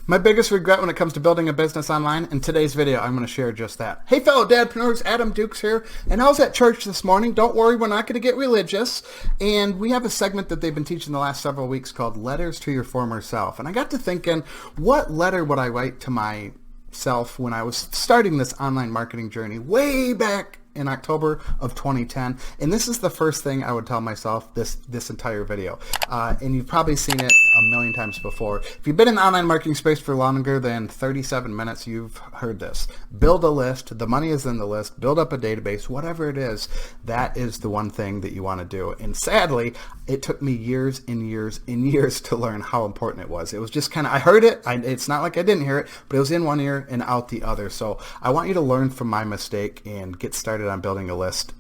My biggest regret when it comes to building a business online, in today's video, I'm going to share just that. Hey fellow dadpreneurs, Adam Dukes here, and I was at church this morning. Don't worry, we're not going to get religious. And we have a segment that they've been teaching the last several weeks called Letters to Your Former Self. And I got to thinking, what letter would I write to myself when I was starting this online marketing journey way back in October of 2010, and this is the first thing I would tell myself this entire video. And you've probably seen it a million times before. If you've been in the online marketing space for longer than 37 minutes, you've heard this. Build a list. The money is in the list. Build up a database. Whatever it is, that is the one thing that you want to do. And sadly, it took me years and years and years to learn how important it was. It was just kind of, I heard it. It's not like I didn't hear it, but it was in one ear and out the other. So I want you to learn from my mistake and get started on building a list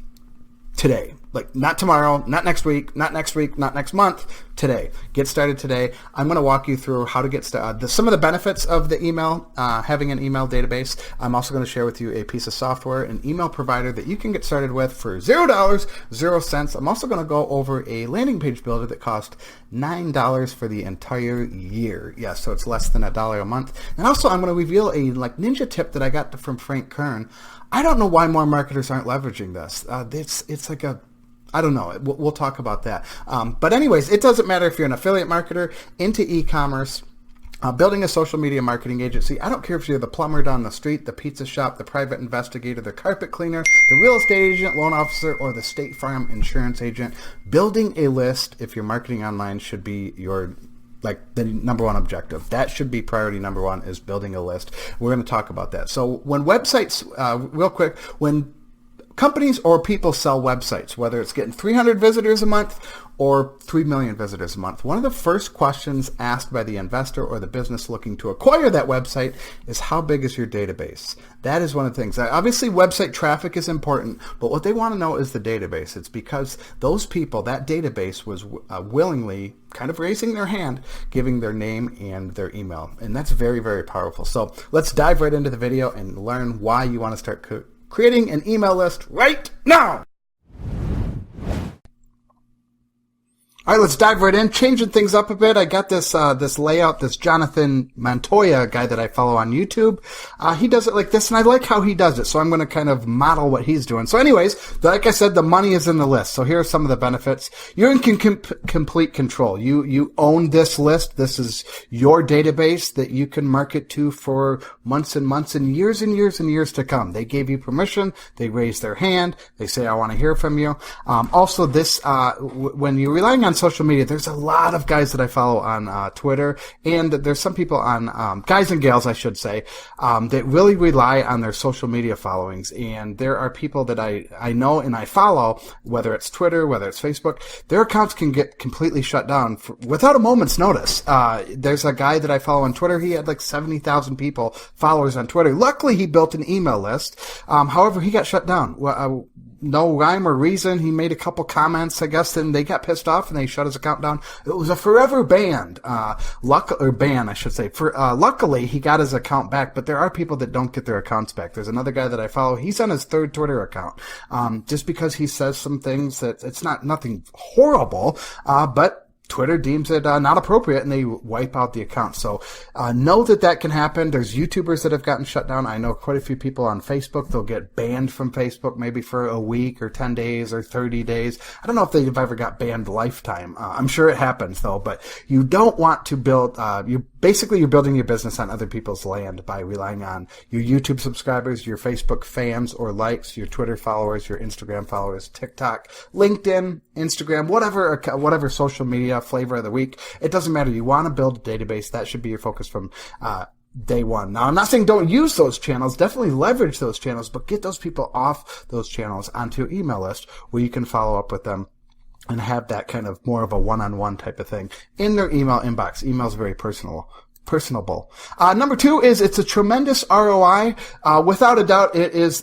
today. Like not tomorrow, not next week, not next month, today. Get started today. I'm going to walk you through how to get started. Some of the benefits of the email, having an email database. I'm also going to share with you a piece of software, an email provider that you can get started with for $0, 0 cents. I'm also going to go over a landing page builder that costs $9 for the entire year. Yeah, so it's less than $1 a month. And also I'm going to reveal a ninja tip that I got from Frank Kern. I don't know why more marketers aren't leveraging this. It's like I don't know. We'll talk about that. But anyways, it doesn't matter if you're an affiliate marketer, into e-commerce, building a social media marketing agency. I don't care if you're the plumber down the street, the pizza shop, the private investigator, the carpet cleaner, the real estate agent, loan officer, or the State Farm insurance agent. Building a list, if you're marketing online, should be the number one objective. That should be priority number one, is building a list. We're going to talk about that. So when websites, real quick, when companies or people sell websites, whether it's getting 300 visitors a month or 3 million visitors a month, one of the first questions asked by the investor or the business looking to acquire that website is, how big is your database? That is one of the things. Obviously, website traffic is important, but what they want to know is the database. It's because those people, that database was willingly kind of raising their hand, giving their name and their email. And that's very, very powerful. So let's dive right into the video and learn why you want to start creating an email list right now. All right, let's dive right in. Changing things up a bit. I got this layout, this Jonathan Montoya guy that I follow on YouTube. He does it like this, and I like how he does it, so I'm going to kind of model what he's doing. So anyways, like I said, the money is in the list. So here are some of the benefits. You're in complete control. You own this list. This is your database that you can market to for months and months and years and years and years to come. They gave you permission. They raise their hand. They say, I want to hear from you. Also, this when you're relying on social media, there's a lot of guys that I follow on Twitter, and there's some people on guys and gals, I should say, that really rely on their social media followings. And there are people that I know and I follow, whether it's Twitter, whether it's Facebook, their accounts can get completely shut down without a moment's notice. There's a guy that I follow on Twitter. He had like 70,000 followers on Twitter. Luckily, he built an email list. However, he got shut down. No rhyme or reason. He made a couple comments, I guess, and they got pissed off and they shut his account down. It was a forever ban, ban, I should say. Luckily, he got his account back, but there are people that don't get their accounts back. There's another guy that I follow. He's on his third Twitter account, just because he says some things that it's nothing horrible, but Twitter deems it not appropriate, and they wipe out the account. So know that can happen. There's YouTubers that have gotten shut down. I know quite a few people on Facebook. They'll get banned from Facebook maybe for a week or 10 days or 30 days. I don't know if they've ever got banned lifetime. I'm sure it happens, though. But you don't want to build you're building your business on other people's land by relying on your YouTube subscribers, your Facebook fans or likes, your Twitter followers, your Instagram followers, TikTok, LinkedIn, Instagram, whatever social media flavor of the week. It doesn't matter. You want to build a database. That should be your focus from day one. Now, I'm not saying don't use those channels. Definitely leverage those channels, but get those people off those channels onto your email list where you can follow up with them and have that kind of more of a one-on-one type of thing in their email inbox. Email is very personable. Number two is it's a tremendous ROI. Without a doubt,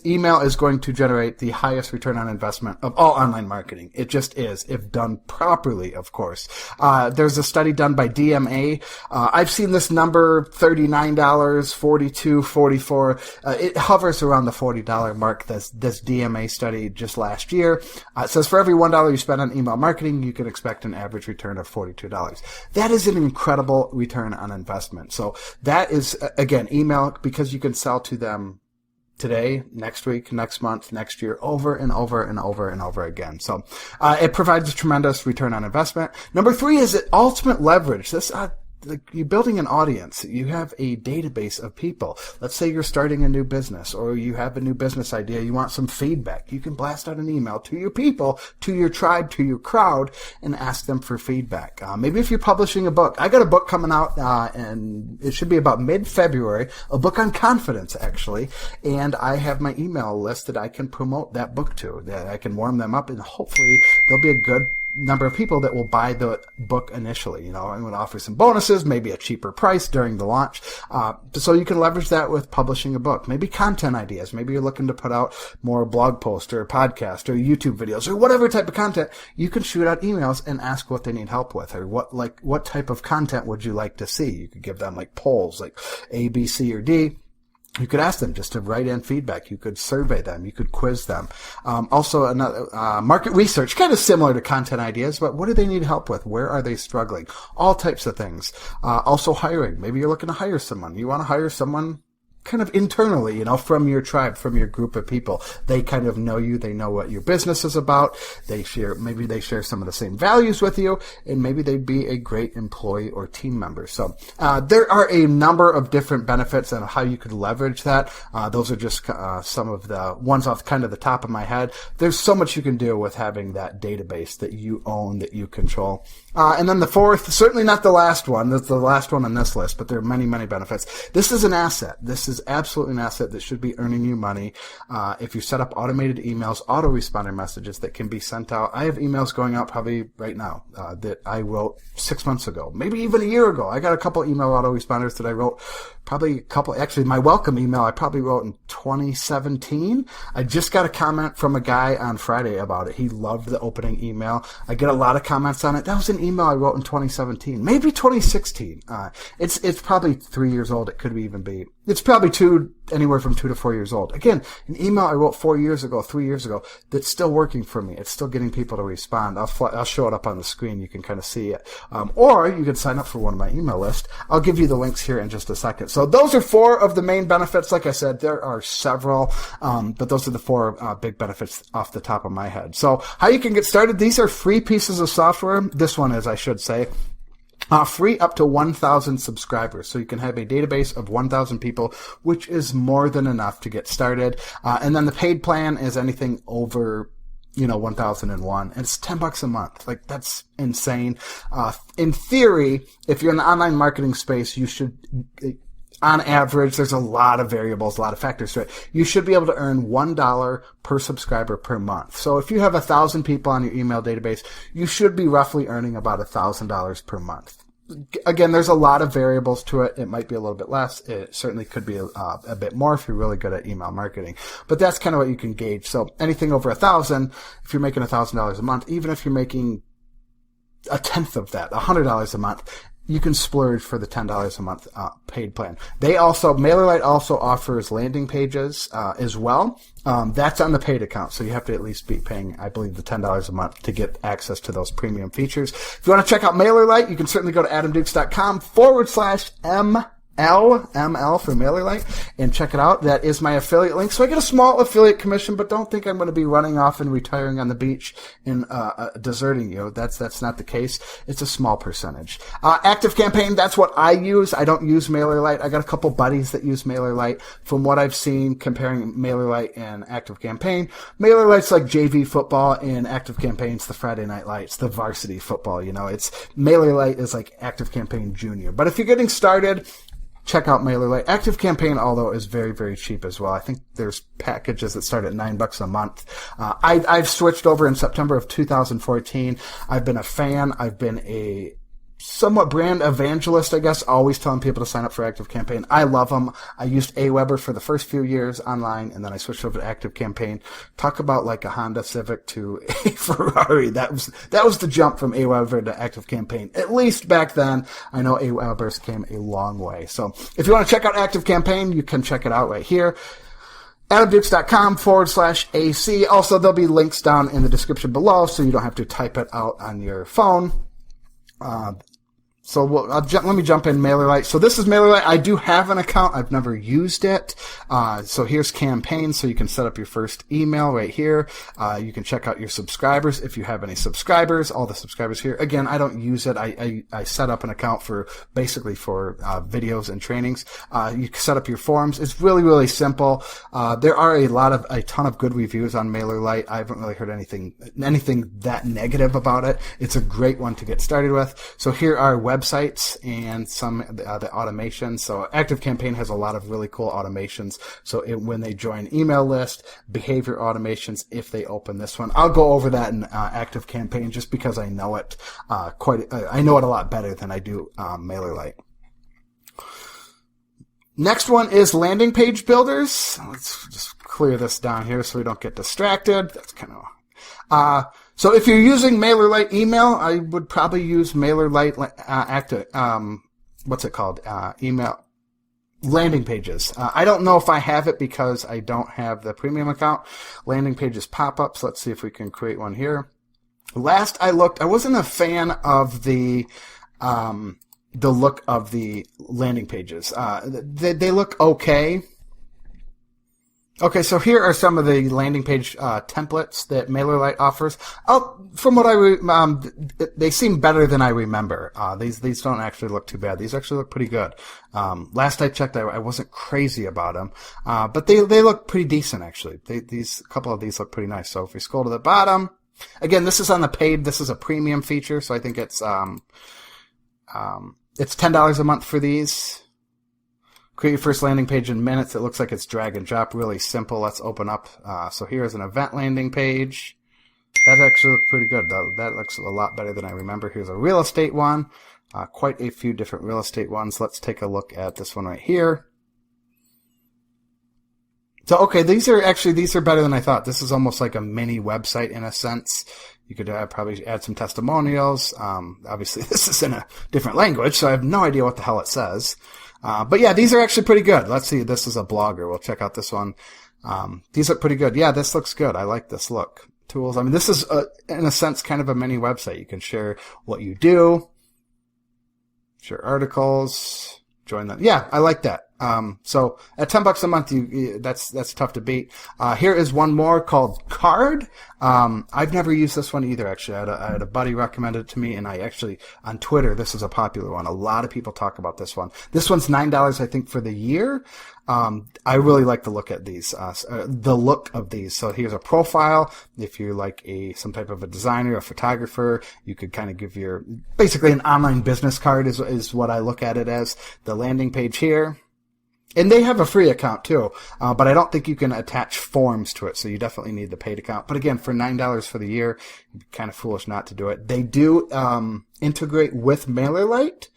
email is going to generate the highest return on investment of all online marketing. It just is, if done properly, of course. There's a study done by DMA. I've seen this number, $39, $42, $44. It hovers around the $40 mark. This DMA study just last year. It says for every $1 you spend on email marketing, you can expect an average return of $42. That is an incredible return on investment. investment. So that is, again, email, because you can sell to them today, next week, next month, next year, over and over and over and over again. So it provides a tremendous return on investment. Number 3 is ultimate leverage. This you're building an audience. You have a database of people. Let's say you're starting a new business, or you have a new business idea. You want some feedback. You can blast out an email to your people, to your tribe, to your crowd, and ask them for feedback. Maybe if you're publishing a book. I got a book coming out, and it should be about mid-February, a book on confidence, actually. And I have my email list that I can promote that book to, that I can warm them up, and hopefully there'll be a good number of people that will buy the book initially. I'm going to offer some bonuses, maybe a cheaper price during the launch. So you can leverage that with publishing a book. Maybe content ideas. Maybe you're looking to put out more blog posts or podcast or YouTube videos or whatever type of content. You can shoot out emails and ask what they need help with, or what type of content would you like to see. You could give them polls, like A, B, C, or D. You could ask them just to write in feedback. You could survey them. You could quiz them. Also, another market research, kind of similar to content ideas, but what do they need help with? Where are they struggling? All types of things. Also, hiring. Maybe you're looking to hire someone. You want to hire someone kind of internally, from your tribe, from your group of people. They kind of know you. They know what your business is about. Maybe they share some of the same values with you, and maybe they'd be a great employee or team member. So, there are a number of different benefits and how you could leverage that. Those are just, some of the ones off kind of the top of my head. There's so much you can do with having that database that you own, that you control. And then the 4th, certainly not the last one. That's the last one on this list, but there are many, many benefits. This is an asset. This is absolutely an asset that should be earning you money. If you set up automated emails, autoresponder messages that can be sent out. I have emails going out probably right now that I wrote 6 months ago, maybe even a year ago. I got a couple email autoresponders that I wrote actually my welcome email I probably wrote in 2017. I just got a comment from a guy on Friday about it. He loved the opening email. I get a lot of comments on it. That was an email I wrote in 2017, maybe 2016. It's probably 3 years old. It could even be. It's probably anywhere from 2 to 4 years old. Again, an email I wrote 4 years ago, 3 years ago, that's still working for me. It's still getting people to respond. I'll show it up on the screen. You can kind of see it. Or you can sign up for one of my email lists. I'll give you the links here in just a second. So those are 4 of the main benefits. Like I said, there are several, but those are the 4 big benefits off the top of my head. So how you can get started, these are free pieces of software. This one is, I should say. Free up to 1,000 subscribers. So you can have a database of 1,000 people, which is more than enough to get started. And then the paid plan is anything over 1,001. And it's $10 a month. That's insane. In theory, if you're in the online marketing space, you should, on average, there's a lot of variables, a lot of factors to it. You should be able to earn $1 per subscriber per month. So if you have 1,000 people on your email database, you should be roughly earning about $1,000 per month. Again, there's a lot of variables to it. It might be a little bit less. It certainly could be a bit more if you're really good at email marketing. But that's kind of what you can gauge. So anything over 1,000, if you're making $1,000 a month, even if you're making a tenth of that, $100 a month, you can splurge for the $10 a month paid plan. MailerLite also offers landing pages as well. That's on the paid account, so you have to at least be paying, I believe, the $10 a month to get access to those premium features. If you want to check out MailerLite, you can certainly go to adamdukes.com/ML for MailerLite and check it out. That is my affiliate link. So I get a small affiliate commission, but don't think I'm going to be running off and retiring on the beach and deserting you. That's not the case. It's a small percentage. ActiveCampaign, that's what I use. I don't use MailerLite. I got a couple buddies that use MailerLite. From what I've seen comparing MailerLite and ActiveCampaign, MailerLite's like JV football and ActiveCampaign's the Friday Night Lights, the varsity football. It's MailerLite is like ActiveCampaign Junior. But if you're getting started, check out MailerLite. ActiveCampaign, although, is very, very cheap as well. I think there's packages that start at $9 a month. I've switched over in September of 2014. I've been a fan. I've been a somewhat brand evangelist, I guess, always telling people to sign up for ActiveCampaign. I love them. I used Aweber for the first few years online, and then I switched over to ActiveCampaign. Talk about like a Honda Civic to a Ferrari. That was the jump from Aweber to ActiveCampaign. At least back then. I know Aweber's came a long way. So if you want to check out ActiveCampaign, you can check it out right here. adamdukes.com/AC. Also, there'll be links down in the description below, so you don't have to type it out on your phone. So let me jump in MailerLite. So this is MailerLite. I do have an account. I've never used it. So here's campaigns. So you can set up your first email right here. You can check out your subscribers if you have any subscribers. All the subscribers here. Again, I don't use it. I set up an account for basically for videos and trainings. You can set up your forums. It's really, really simple. There are a ton of good reviews on MailerLite. I haven't really heard anything that negative about it. It's a great one to get started with. So here are websites and some the automation. So ActiveCampaign has a lot of really cool automations. So when they join email list, behavior automations, if they open this one, I'll go over that in ActiveCampaign just because I know it I know it a lot better than I do MailerLite. Next one is landing page builders. Let's just clear this down here so we don't get distracted. That's kind of so if you're using MailerLite email, I would probably use MailerLite email landing pages. I don't know if I have it because I don't have the premium account. Landing pages pop-ups. Let's see if we can create one here. Last I looked, I wasn't a fan of the look of the landing pages. They look okay. Okay, so here are some of the landing page templates that MailerLite offers. From what they seem better than I remember. These don't actually look too bad. These actually look pretty good. Last I checked, I wasn't crazy about them, but they look pretty decent actually. A couple of these look pretty nice. So if we scroll to the bottom, again, this is on the paid. This is a premium feature, so I think it's $10 a month for these. Create your first landing page in minutes. It looks like it's drag and drop, really simple. Let's open up. So here's an event landing page. That actually looks pretty good. That looks a lot better than I remember. Here's a real estate one. Quite a few different real estate ones. Let's take a look at this one right here. So, okay, these are better than I thought. This is almost like a mini website in a sense. You could probably add some testimonials. Obviously, this is in a different language, so I have no idea what the hell it says. But yeah, these are actually pretty good. Let's see. This is a blogger. We'll check out this one. These look pretty good. Yeah, this looks good. I like this look. Tools. I mean, this is, in a sense, kind of a mini website. You can share what you do, share articles, join them. Yeah, I like that. So at $10 a month, that's tough to beat. Here is one more called Card. I've never used this one either, actually. I had a buddy recommend it to me, and I actually, on Twitter, this is a popular one. A lot of people talk about this one. This one's $9, I think, for the year. I really like the look at these, the look of these. So here's a profile. If you're like some type of a designer, a photographer, you could kind of give basically an online business card is what I look at it as. The landing page here. And they have a free account too, but I don't think you can attach forms to it, so you definitely need the paid account. But again, for $9 for the year, you'd be kind of foolish not to do it. They do integrate with MailerLite.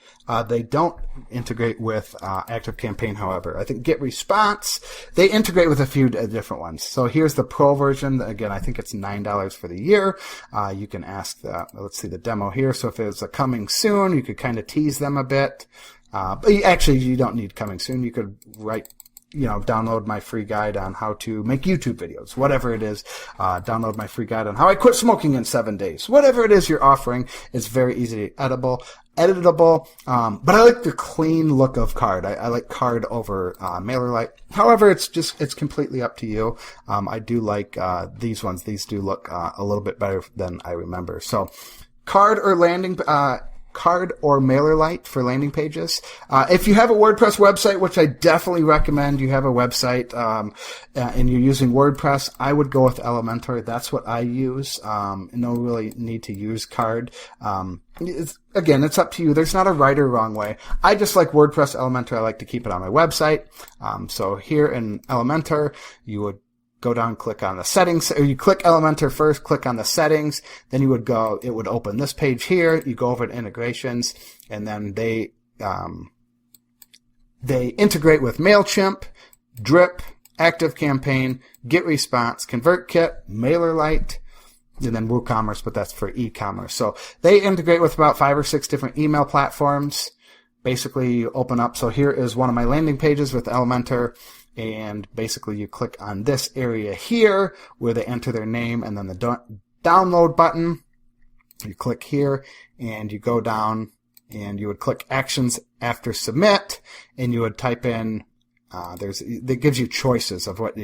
They don't integrate with ActiveCampaign, however. I think GetResponse, they integrate with a few different ones. So here's the pro version. Again, I think it's $9 for the year. You can ask let's see the demo here. So if it's a coming soon, you could kind of tease them a bit. But actually, you don't need coming soon. You could download my free guide on how to make YouTube videos, whatever it is. Download my free guide on how I quit smoking in 7 days. Whatever it is you're offering, it's very easy to editable. But I like the clean look of Card. I like Card over MailerLite. However, it's completely up to you. I do like these ones. These do look a little bit better than I remember. So, Card or MailerLite for landing pages. If you have a WordPress website, which I definitely recommend, you have a website and you're using WordPress, I would go with Elementor. That's what I use. No really need to use Card. It's up to you. There's not a right or wrong way. I just like WordPress Elementor. I like to keep it on my website. So here in Elementor, you would go down, click on the settings, or you click Elementor first, click on the settings, then it would open this page here, you go over to integrations, and then they integrate with MailChimp, Drip, ActiveCampaign, GetResponse, ConvertKit, MailerLite, and then WooCommerce, but that's for e-commerce. So they integrate with about 5 or 6 different email platforms. Basically, you open up, so here is one of my landing pages with Elementor. And basically you click on this area here where they enter their name and then the download button. You click here and you go down and you would click actions after submit, and you would type in that gives you choices of what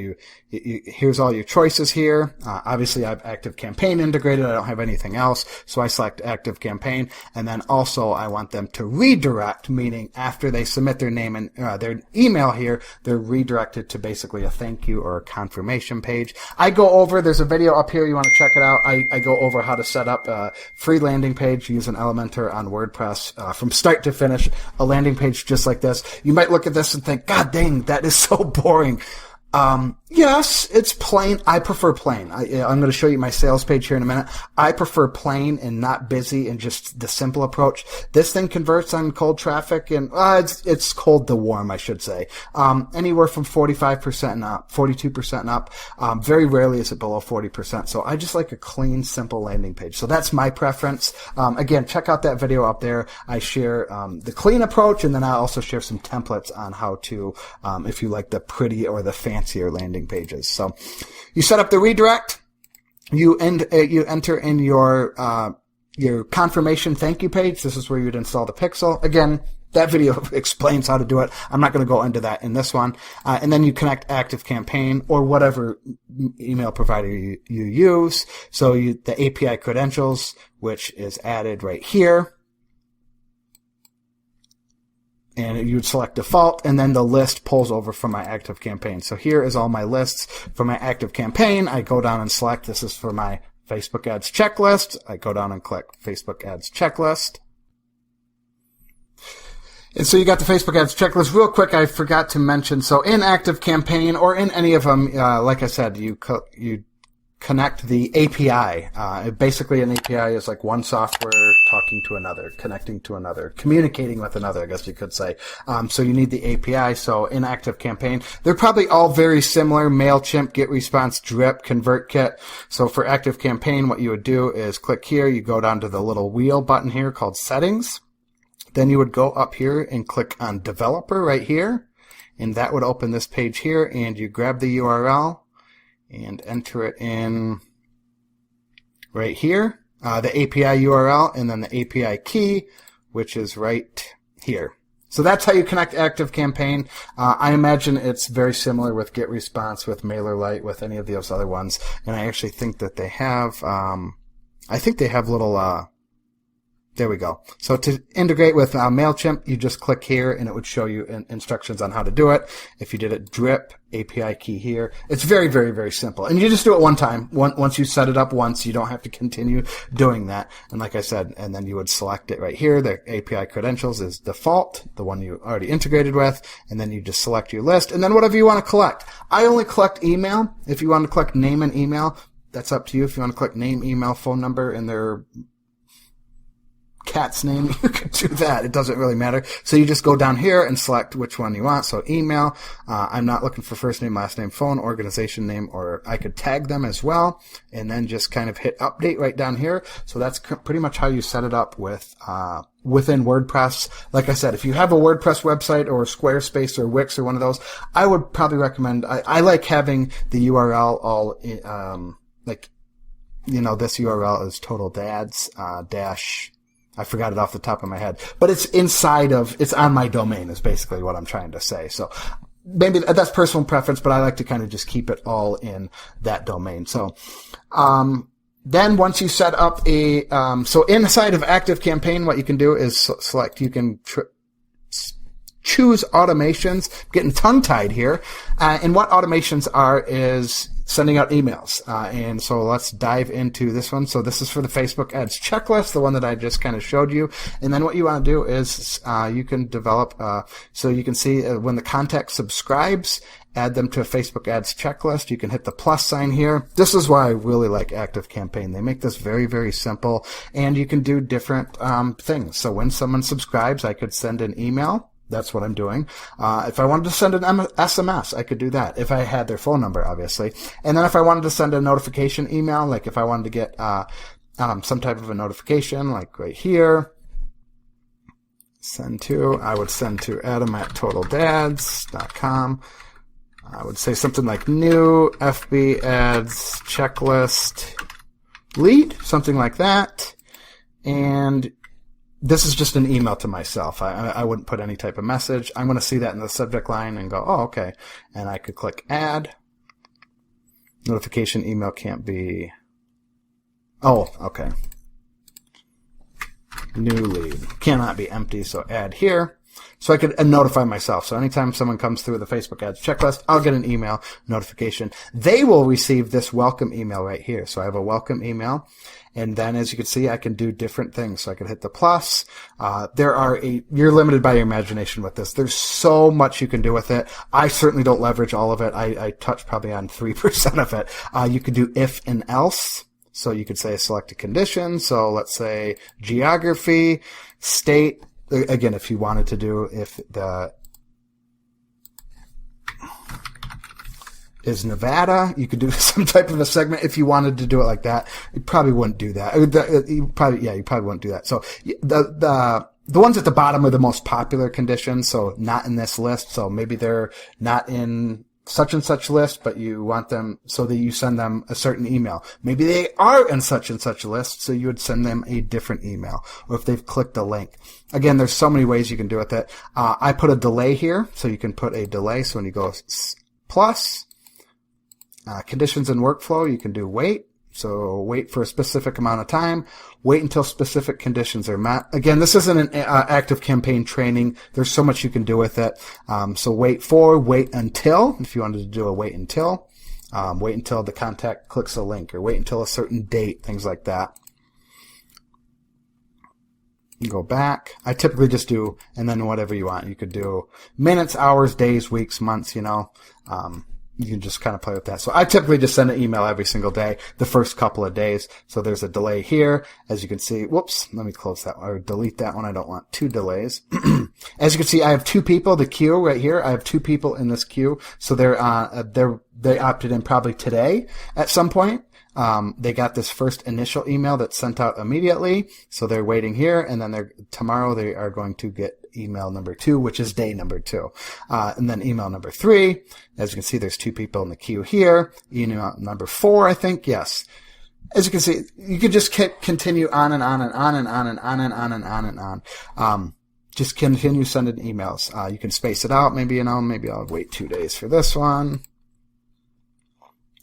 here's all your choices here. Obviously I have ActiveCampaign integrated. I don't have anything else. So I select ActiveCampaign. And then also I want them to redirect, meaning after they submit their name and their email here, they're redirected to basically a thank you or a confirmation page. I go over, there's a video up here. You want to check it out. I go over how to set up a free landing page using Elementor on WordPress, from start to finish, a landing page just like this. You might look at this and think, God dang, that is so boring. Yes, it's plain. I prefer plain. I'm going to show you my sales page here in a minute. I prefer plain and not busy and just the simple approach. This thing converts on cold traffic and, it's cold to warm, I should say. Anywhere from 45% and up, 42% and up. Very rarely is it below 40%. So I just like a clean, simple landing page. So that's my preference. Again, check out that video up there. I share, the clean approach, and then I also share some templates on how to, if you like the pretty or the fancier landing pages. So you set up the redirect, you enter in your confirmation thank you page. This is where you'd install the pixel. Again, that video explains how to do it. I'm not going to go into that in this one. And then you connect ActiveCampaign or whatever email provider you use. So the API credentials, which is added right here. And you'd select default, and then the list pulls over from my ActiveCampaign. So here is all my lists for my ActiveCampaign. I go down and select, this is for my Facebook ads checklist. I go down and click Facebook ads checklist. And so you got the Facebook ads checklist. Real quick, I forgot to mention, so in ActiveCampaign or in any of them, like I said, you connect the API. Basically, an API is like one software talking to another, connecting to another, communicating with another, I guess you could say. So you need the API. So in ActiveCampaign, they're probably all very similar: MailChimp, GetResponse, Drip, ConvertKit. So for ActiveCampaign, what you would do is click here. You go down to the little wheel button here called Settings. Then you would go up here and click on Developer right here, and that would open this page here. And you grab the URL and enter it in right here, the API URL, and then the API key, which is right here. So that's how you connect ActiveCampaign. I imagine it's very similar with GetResponse, with MailerLite, with any of those other ones. And I actually think that they have, little, there we go. So to integrate with MailChimp, you just click here and it would show you instructions on how to do it. If you did it, Drip, API key here. It's very, very, very simple. And you just do it one time. Once you set it up once, you don't have to continue doing that. And like I said, and then you would select it right here. The API credentials is default, the one you already integrated with. And then you just select your list. And then whatever you want to collect. I only collect email. If you want to collect name and email, that's up to you. If you want to collect name, email, phone number, and their cat's name, you can do that. It doesn't really matter. So you just go down here and select which one you want. So email, I'm not looking for first name, last name, phone, organization name, or I could tag them as well, and then just kind of hit update right down here. So that's pretty much how you set it up with within WordPress. Like I said, if you have a WordPress website or Squarespace or Wix or one of those, I would probably recommend, I like having the URL all this URL is total dads dash, I forgot it off the top of my head, but it's it's on my domain is basically what I'm trying to say. So maybe that's personal preference, but I like to kind of just keep it all in that domain. So, then once you set up so inside of ActiveCampaign, what you can do is select, you can choose automations. I'm getting tongue-tied here. And what automations are is sending out emails. And so let's dive into this one. So this is for the Facebook ads checklist, the one that I just kind of showed you. And then what you want to do is you can develop, so you can see when the contact subscribes, add them to a Facebook ads checklist. You can hit the plus sign here. This is why I really like ActiveCampaign. They make this very, very simple, and you can do different things. So when someone subscribes, I could send an email. That's what I'm doing. If I wanted to send an SMS, I could do that if I had their phone number, obviously. And then if I wanted to send a notification email, like if I wanted to get some type of a notification, like right here, I would send to adam@totaldads.com. I would say something like new FB ads checklist lead, something like that. And this is just an email to myself. I wouldn't put any type of message. I'm going to see that in the subject line and go, oh, okay. And I could click add. Notification email can't be, oh, okay. New lead. Cannot be empty, so add here. So I could notify myself. So anytime someone comes through the Facebook ads checklist, I'll get an email notification. They will receive this welcome email right here. So I have a welcome email. And then as you can see, I can do different things. So I can hit the plus. You're limited by your imagination with this. There's so much you can do with it. I certainly don't leverage all of it. I touch probably on 3% of it. You could do if and else. So you could say select a condition. So let's say geography, state. Again, if you wanted to do if the is Nevada, you could do some type of a segment if you wanted to do it like that. You probably wouldn't do that. You probably wouldn't do that. So the ones at the bottom are the most popular conditions, so not in this list. So maybe they're not in such and such list, but you want them so that you send them a certain email. Maybe they are in such and such list, so you would send them a different email, or if they've clicked a link. Again, there's so many ways you can do with it. I put a delay here, so you can put a delay. So when you go plus, conditions and workflow, you can do wait. So wait for a specific amount of time. Wait until specific conditions are met. Again, this isn't an active campaign training. There's so much you can do with it. So wait until, if you wanted to do a wait until the contact clicks a link, or wait until a certain date, things like that. You go back. I typically just do, and then whatever you want. You could do minutes, hours, days, weeks, months, you can just kind of play with that. So I typically just send an email every single day, the first couple of days. So there's a delay here. As you can see, whoops, let me close that one, or delete that one. I don't want two delays. As you can see, I have two people, the queue right here. I have two people in this queue. So they opted in probably today at some point. They got this first initial email that's sent out immediately. So they're waiting here, and then tomorrow they are going to get email number 2, which is day number 2. And then email number 3, as you can see, there's 2 people in the queue here. Email number 4, I think, yes. As you can see, you could just continue on and on and on and on and on and on and on and on. Just continue sending emails. You can space it out. Maybe I'll wait 2 days for this one.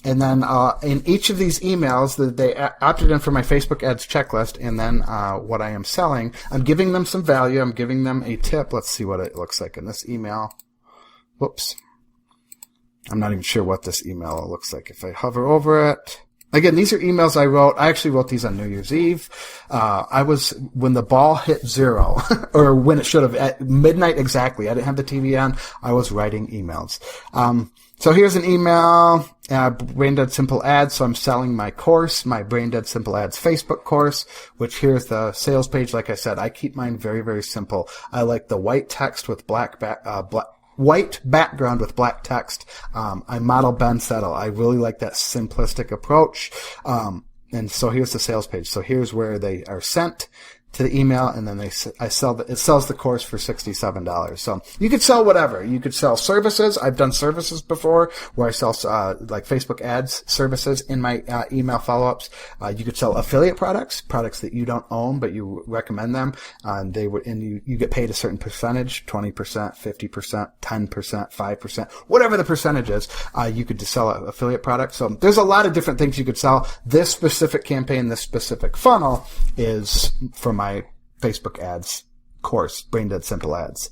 And then in each of these emails, they opted in for my Facebook ads checklist, and then what I am selling, I'm giving them some value. I'm giving them a tip. Let's see what it looks like in this email. Whoops. I'm not even sure what this email looks like if I hover over it. Again, these are emails I wrote. I actually wrote these on New Year's Eve. When the ball hit 0, or when it should have, at midnight exactly. I didn't have the TV on. I was writing emails. So here's an email, Brain Dead Simple Ads. So I'm selling my course, my Brain Dead Simple Ads Facebook course, which here's the sales page. Like I said, I keep mine very, very simple. I like the white text with white background with black text. I model Ben Settle. I really like that simplistic approach. And so here's the sales page. So here's where they are sent to the email, and then it sells the course for $67. So you could sell whatever. You could sell services. I've done services before where I sell like Facebook ads services in my email follow-ups. You could sell affiliate products that you don't own but you recommend them, and you get paid a certain percentage, 20%, 50%, 10%, 5%, whatever the percentage is. You could just sell an affiliate product. So there's a lot of different things you could sell. This specific campaign, this specific funnel is for my Facebook ads course, Brain Dead Simple Ads.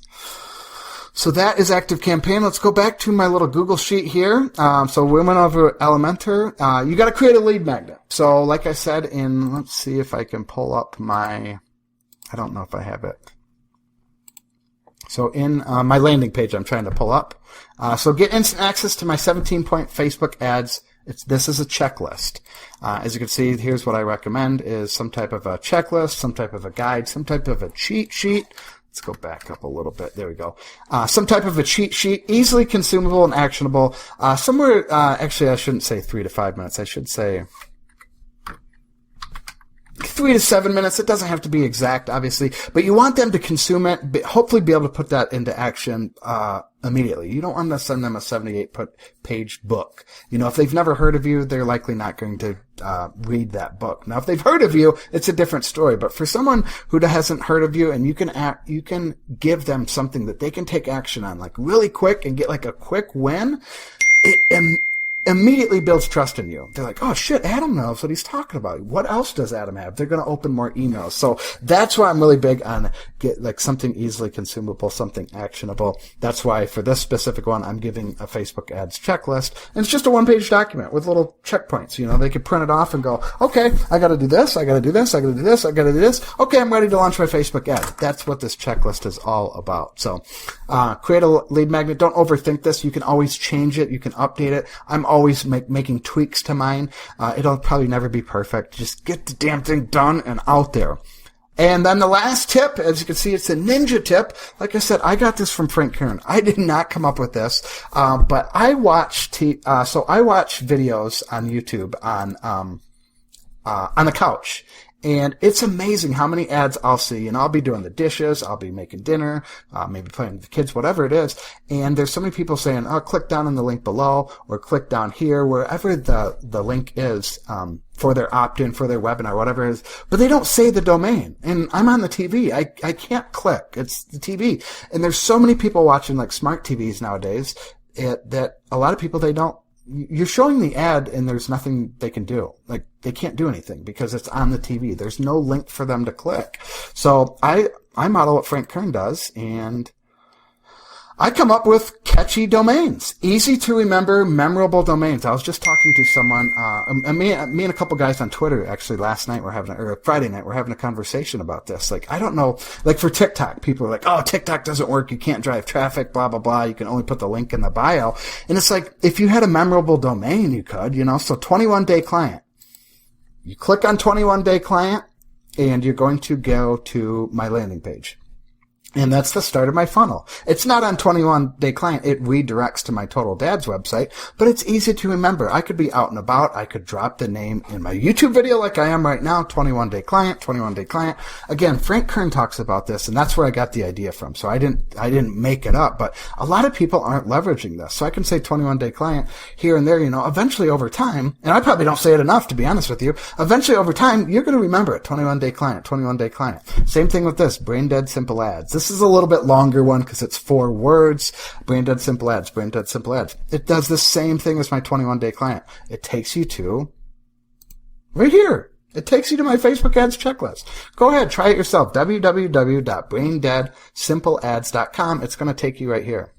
So that is Active Campaign. Let's go back to my little Google sheet here. So we went over Elementor. You got to create a lead magnet. So like I said, let's see if I can pull up I don't know if I have it. So in my landing page, I'm trying to pull up. So get instant access to my 17-point Facebook ads. This is a checklist. As you can see, here's what I recommend is some type of a checklist, some type of a guide, some type of a cheat sheet. Let's go back up a little bit. There we go. Some type of a cheat sheet, easily consumable and actionable. Actually, I shouldn't say 3 to 5 minutes. I should say 3 to 7 minutes. It doesn't have to be exact, obviously, but you want them to consume it, hopefully be able to put that into action immediately. You don't want to send them a 78-page book. If they've never heard of you, they're likely not going to read that book. Now, if they've heard of you, it's a different story. But for someone who hasn't heard of you, and you can give them something that they can take action on, like really quick, and get like a quick win, it immediately builds trust in you. They're like, oh shit, Adam knows what he's talking about. What else does Adam have? They're going to open more emails. So that's why I'm really big on get like something easily consumable, something actionable. That's why for this specific one, I'm giving a Facebook ads checklist. And it's just a 1-page document with little checkpoints. They could print it off and go, okay, I got to do this. I got to do this. I got to do this. I got to do this. Okay, I'm ready to launch my Facebook ad. That's what this checklist is all about. So, create a lead magnet. Don't overthink this. You can always change it. You can update it. I'm always making tweaks to mine. It'll probably never be perfect. Just get the damn thing done and out there. And then the last tip, as you can see, it's a ninja tip. Like I said, I got this from Frank Kern. I did not come up with this, but I watch videos on YouTube on the couch. And it's amazing how many ads I'll see, and I'll be doing the dishes, I'll be making dinner, maybe playing with the kids, whatever it is. And there's so many people saying, oh, click down on the link below, or click down here, wherever the link is, for their opt-in, for their webinar, whatever it is. But they don't say the domain. And I'm on the TV. I can't click. It's the TV. And there's so many people watching like smart TVs nowadays that a lot of people, you're showing the ad and there's nothing they can do. Like, they can't do anything because it's on the TV. There's no link for them to click. So I model what Frank Kern does, and I come up with catchy domains, easy to remember, memorable domains. I was just talking to someone, me and a couple guys on Twitter actually last night Friday night, we're having a conversation about this. Like, I don't know, like for TikTok, people are like, oh, TikTok doesn't work. You can't drive traffic, blah, blah, blah. You can only put the link in the bio. And it's like, if you had a memorable domain, you could, so 21-day client. You click on 21-day client and you're going to go to my landing page. And that's the start of my funnel. It's not on 21-day client. It redirects to my Total Dads website, but it's easy to remember. I could be out and about. I could drop the name in my YouTube video like I am right now, 21-day client, 21-day client. Again, Frank Kern talks about this, and that's where I got the idea from. So I didn't make it up, but a lot of people aren't leveraging this. So I can say 21-day client here and there, eventually over time, and I probably don't say it enough, to be honest with you, eventually over time, you're going to remember it, 21-day client, 21-day client. Same thing with this, Brain Dead Simple Ads. This is a little bit longer one because it's 4 words. Brain Dead Simple Ads, Brain Dead Simple Ads. It does the same thing as my 21-day client. It takes you to right here. It takes you to my Facebook ads checklist. Go ahead, try it yourself. www.braindeadsimpleads.com. It's going to take you right here.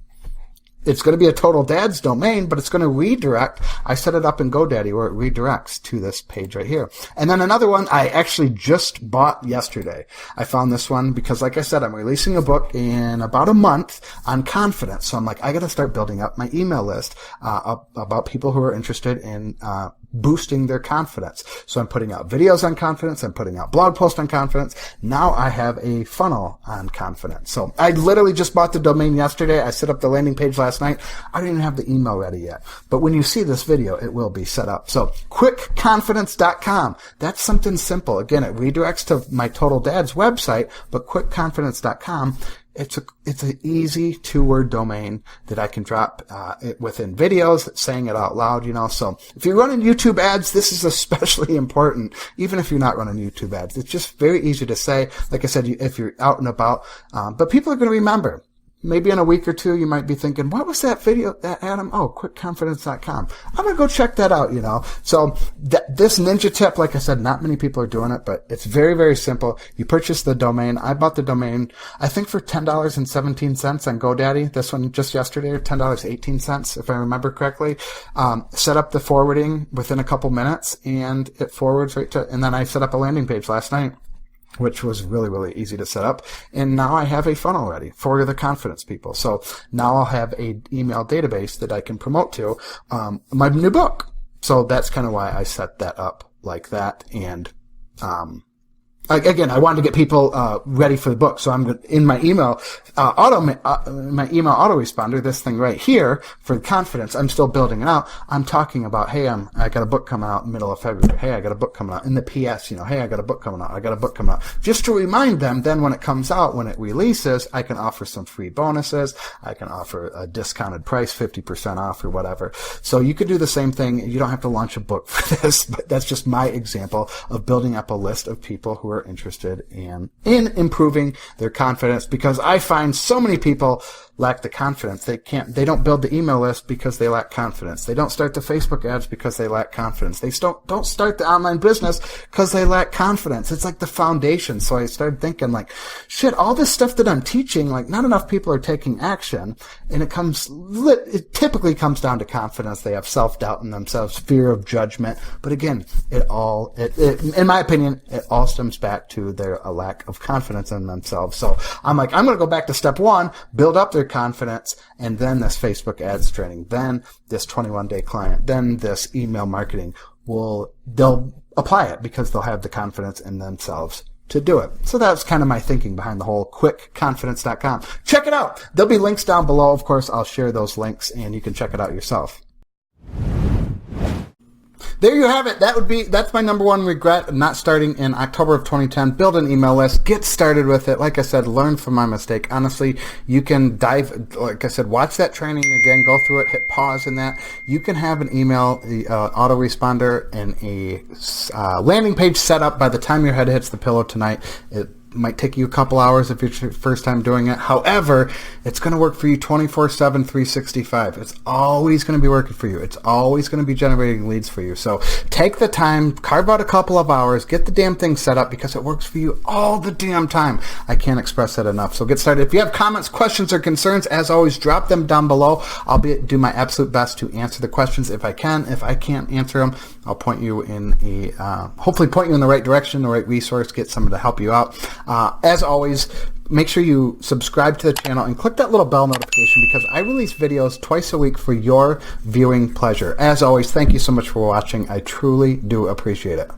It's going to be a Total Dads domain, but it's going to redirect. I set it up in GoDaddy where it redirects to this page right here. And then another one I actually just bought yesterday. I found this one because, like I said, I'm releasing a book in about a month on confidence. So I'm like, I got to start building up my email list about people who are interested in boosting their confidence. So I'm putting out videos on confidence. I'm putting out blog posts on confidence. Now I have a funnel on confidence. So I literally just bought the domain yesterday. I set up the landing page last night. I don't even have the email ready yet. But when you see this video, it will be set up. So quickconfidence.com. That's something simple. Again, it redirects to my Total Dads website, but quickconfidence.com. It's an easy 2-word domain that I can drop within videos, saying it out loud, So if you're running YouTube ads, this is especially important, even if you're not running YouTube ads. It's just very easy to say. Like I said, if you're out and about, but people are going to remember. Maybe in a week or two, you might be thinking, what was that video, Adam? Oh, quickconfidence.com. I'm going to go check that out, So this ninja tip, like I said, not many people are doing it, but it's very, very simple. You purchase the domain. I bought the domain, I think for $10.17 on GoDaddy. This one just yesterday, $10.18, if I remember correctly. Set up the forwarding within a couple minutes, and it forwards right to, and then I set up a landing page last night, which was really, really easy to set up. And now I have a funnel ready for the confidence people. So now I'll have a email database that I can promote to my new book. So that's kind of why I set that up like that. And again, I wanted to get people ready for the book, so I'm in my email autoresponder, this thing right here for confidence. I'm still building it out. I'm talking about, hey, I got a book coming out in the middle of February. Hey, I got a book coming out. In the PS, hey, I got a book coming out. I got a book coming out. Just to remind them. Then when it comes out, when it releases, I can offer some free bonuses. I can offer a discounted price, 50% off or whatever. So you could do the same thing. You don't have to launch a book for this, but that's just my example of building up a list of people who are interested in improving their confidence, because I find so many people lack the confidence. They don't build the email list because they lack confidence. They don't start the Facebook ads because they lack confidence. They don't start the online business because they lack confidence. It's like the foundation. So I started thinking like, shit, all this stuff that I'm teaching, like not enough people are taking action, and it typically comes down to confidence. They have self-doubt in themselves, fear of judgment. But again, in my opinion, it all stems back to a lack of confidence in themselves. So I'm like, I'm going to go back to step one, build up their confidence, and then this Facebook ads training, then this 21-day client, then this email marketing they'll apply it because they'll have the confidence in themselves to do it. So that's kind of my thinking behind the whole quickconfidence.com. Check it out. There'll be links down below. Of course, I'll share those links and you can check it out yourself. There you have it. That's my number one regret, not starting in October of 2010. Build an email list. Get started with it. Like I said, learn from my mistake. Honestly, you can like I said, watch that training again, go through it, hit pause in that. You can have an email autoresponder and a landing page set up by the time your head hits the pillow tonight. It might take you a couple hours if it's your first time doing it. However, it's going to work for you 24/7, 365. It's always going to be working for you. It's always going to be generating leads for you. So take the time, carve out a couple of hours, get the damn thing set up because it works for you all the damn time. I can't express that enough. So get started. If you have comments, questions, or concerns, as always, drop them down below. I'll do my absolute best to answer the questions if I can. If I can't answer them, I'll point you in hopefully point you in the right direction, the right resource, get someone to help you out. As always, make sure you subscribe to the channel and click that little bell notification because I release videos twice a week for your viewing pleasure. As always, thank you so much for watching. I truly do appreciate it.